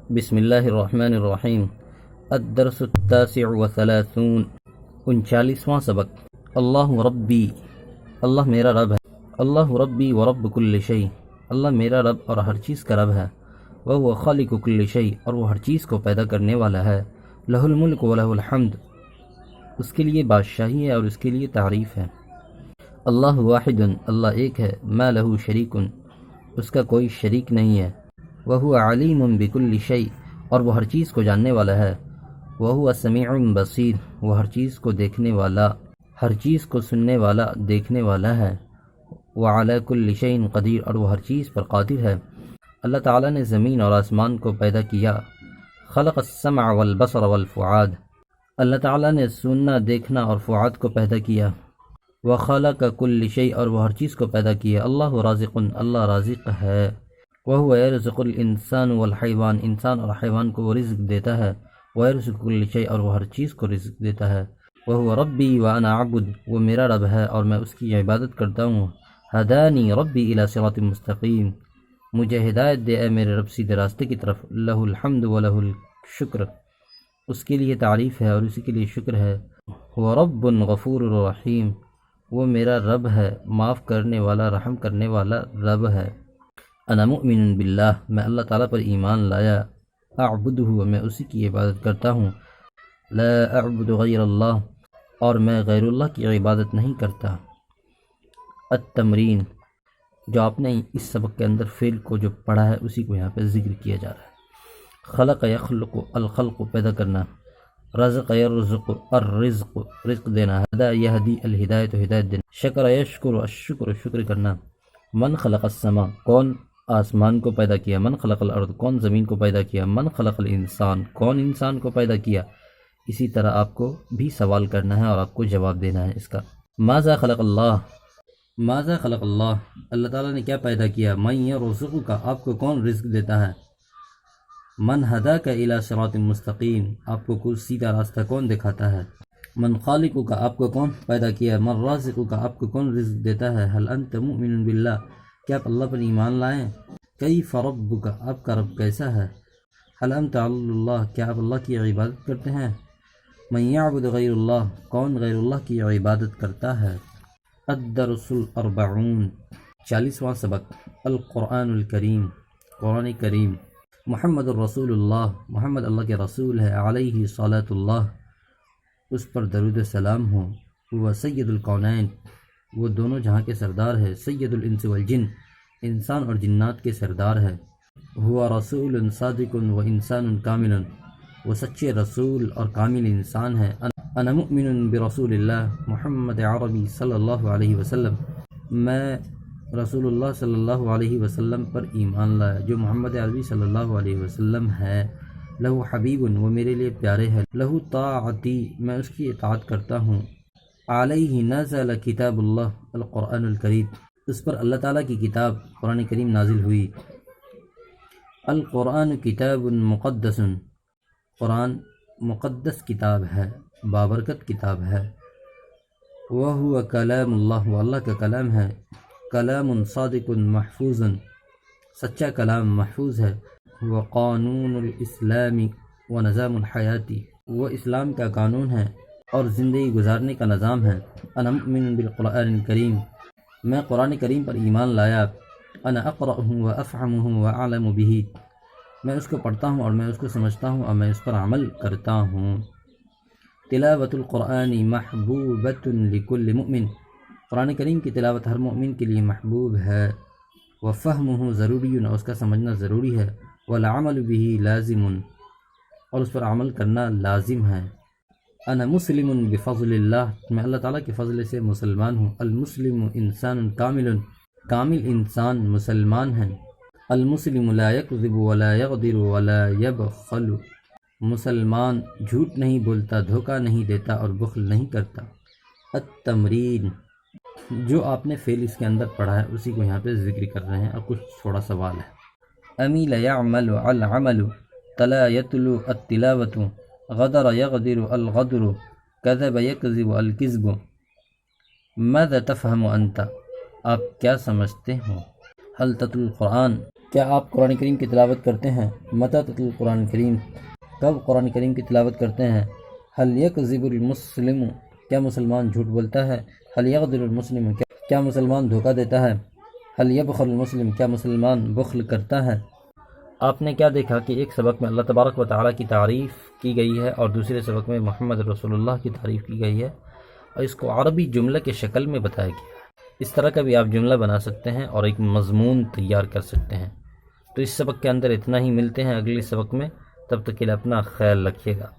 بسم اللہ الرحمن الرحیم۔ الدرس التاسع وثلاثون، 39واں سبق۔ اللہ ربی، اللہ میرا رب ہے۔ اللہ ربی ورب کل شیء، اللہ میرا رب اور ہر چیز کا رب ہے۔ وہو خالق کل شیء، اور وہ ہر چیز کو پیدا کرنے والا ہے۔ لہ الملک ولہ الحمد، اس کے لیے بادشاہی ہے اور اس کے لیے تعریف ہے۔ اللہ واحد، اللہ ایک ہے۔ ما لہ شریک، اس کا کوئی شریک نہیں ہے۔ وہو علیم بکل شیء، اور وہ ہر چیز کو جاننے والا ہے۔ وہو سمیع بصیر، وہ ہر چیز کو دیکھنے والا، ہر چیز کو سننے والا، دیکھنے والا ہے۔ وعلی کل شیء قدیر، اور وہ ہر چیز پر قادر ہے۔ اللہ تعالیٰ نے زمین اور آسمان کو پیدا کیا۔ خلق السمع والبصر والفؤاد، اللہ تعالیٰ نے سننا، دیکھنا اور فؤاد کو پیدا کیا۔ وخلق کل شیء، اور وہ ہر چیز کو پیدا کیا۔ اللہ رازق، اللہ رازق ہے۔ وہو یرزق الانسان والحیوان، انسان اور حیوان کو وہ رزق دیتا ہے۔ ویرزق کل شیء، اور وہ ہر چیز کو رزق دیتا ہے۔ وہو ربی وانا عبد، وہ میرا رب ہے اور میں اس کی عبادت کرتا ہوں۔ ہدانی ربی الی صراط مستقیم، مجھے ہدایت دے اے میرے رب سیدھے راستے کی طرف۔ لہ الحمد ولہ الشکر، اس کے لیے تعریف ہے اور اسی کے لیے شکر ہے۔ وہ رب غفور رحیم، وہ میرا رب ہے، معاف کرنے والا، رحم کرنے والا رب ہے۔ انا مؤمن باللہ، میں اللہ تعالیٰ پر ایمان لایا۔ اعبدہ، میں اسی کی عبادت کرتا ہوں۔ لا اعبد غیر اللہ، اور میں غیر اللہ کی عبادت نہیں کرتا۔ التمرین، جو آپ نے اس سبق کے اندر فعل کو جو پڑھا ہے اسی کو یہاں پہ ذکر کیا جا رہا ہے۔ خلق یخلق، الخلق پیدا کرنا۔ رزق یرزق، الرزق رزق دینا۔ ہدا یہدی، الہدایت ہدایت دینا۔ شکر یشکر، الشکر شکر کرنا۔ من خلق السما، کون آسمان کو پیدا کیا۔ من خلق الارض، کون زمین کو پیدا کیا۔ من خلق الانسان، کون انسان کو پیدا کیا۔ اسی طرح آپ کو بھی سوال کرنا ہے اور آپ کو جواب دینا ہے اس کا۔ ماذا خلق اللہ، ماذا خلق اللہ، اللہ تعالیٰ نے کیا پیدا کیا۔ من یرزقک، آپ کو کون رزق دیتا ہے۔ من ہداک الی صراط مستقیم، آپ کو کوئی سیدھا راستہ کون دکھاتا ہے۔ من خالقک، آپ کو کون پیدا کیا۔ من رازقک، آپ کو کون رزق دیتا ہے۔ حل انت مؤمن باللہ، کیا آپ اللہ پر ایمان لائیں۔ کیف ربک، آپ کا رب کیسا ہے۔ حل انت علی اللہ، کیا آپ اللہ کی عبادت کرتے ہیں۔ من یعبد غیر اللہ، کون غیر اللہ کی عبادت کرتا ہے۔ الدرس الاربعون، 40واں سبق۔ القرآن الکریم، قرآن کریم۔ محمد الرسول اللہ، محمد اللہ کے رسول ہے۔ علیہ صلاۃ اللہ، اس پر درود و سلام ہو۔ وہ سید الکونین، وہ دونوں جہاں کے سردار ہے۔ سید الانس والجن، انسان اور جنات کے سردار ہے۔ ہوا رسول صادق و انسان کامل، وہ سچے رسول اور کامل انسان ہے۔ انا مؤمن برسول اللہ محمد عربی صلی اللہ علیہ وسلم، میں رسول اللہ صلی اللہ علیہ وسلم پر ایمان لایا جو محمد عربی صلی اللہ علیہ وسلم ہے۔ لہو حبیب، وہ میرے لیے پیارے ہے۔ لہو طاعتی، میں اس کی اطاعت کرتا ہوں۔ علیہ نزل کتاب اللہ القرآن الکریم، اس پر اللہ تعالیٰ کی کتاب قرآن کریم نازل ہوئی۔ القرآن کتاب مقدس، قرآن مقدس کتاب ہے، بابرکت کتاب ہے۔ وہو کلام اللہ، وہ اللہ کا کلام ہے۔ کلام صادق محفوظ، سچا کلام محفوظ ہے۔ وقانون الاسلام ونظام الحیاتی، وہ اسلام کا قانون ہے اور زندگی گزارنے کا نظام ہے۔ انا مؤمن بالقرآن الکریم، میں قرآن کریم پر ایمان لایا۔ انا اقرأہ و افہمہ و اعلم بہ، میں اس کو پڑھتا ہوں اور میں اس کو سمجھتا ہوں اور میں اس پر عمل کرتا ہوں۔ تلاوت القرآن محبوبۃ لکل مؤمن، قرآن کریم کی تلاوت ہر مومن کے لیے محبوب ہے۔ وفہمہ ضروری، اور اس کا سمجھنا ضروری ہے۔ والعمل بہ لازم، اور اس پر عمل کرنا لازم ہے۔ انا مسلم بفضل اللہ، میں اللہ تعالیٰ کے فضل سے مسلمان ہوں۔ المسلم انسان کامل، کامل انسان مسلمان ہے۔ المسلم لا یکذب ولا یغدر ولا یبخل، مسلمان جھوٹ نہیں بولتا، دھوکہ نہیں دیتا اور بخل نہیں کرتا۔ التمرین، جو آپ نے فعل اس کے اندر پڑھا ہے اسی کو یہاں پہ ذکر کر رہے ہیں اور کچھ تھوڑا سوال ہے۔ امیل یعمل العمل، تلا یتلو التلاوۃ، غدر یغدر الغدر، کذب یکذب الکذب۔ ماذا تفہم انت، آپ کیا سمجھتے ہو۔ حل تتلو القرآن، کیا آپ قرآن کریم کی تلاوت کرتے ہیں؟ متى تتلو القرآن کریم، کب قرآن کریم کی تلاوت کرتے ہیں؟ هل يكذب المسلم، کیا مسلمان جھوٹ بولتا ہے؟ هل يغدر المسلم، کیا مسلمان دھوکہ دیتا ہے؟ هل يبخل المسلم، کیا مسلمان بخل کرتا ہے؟ آپ نے کیا دیکھا کہ ایک سبق میں اللہ تبارک و تعالیٰ کی تعریف کی گئی ہے اور دوسرے سبق میں محمد رسول اللہ کی تعریف کی گئی ہے اور اس کو عربی جملہ کے شکل میں بتایا گیا ہے۔ اس طرح کا بھی آپ جملہ بنا سکتے ہیں اور ایک مضمون تیار کر سکتے ہیں۔ تو اس سبق کے اندر اتنا ہی، ملتے ہیں اگلی سبق میں، تب تک کے لیے اپنا خیال رکھیے گا۔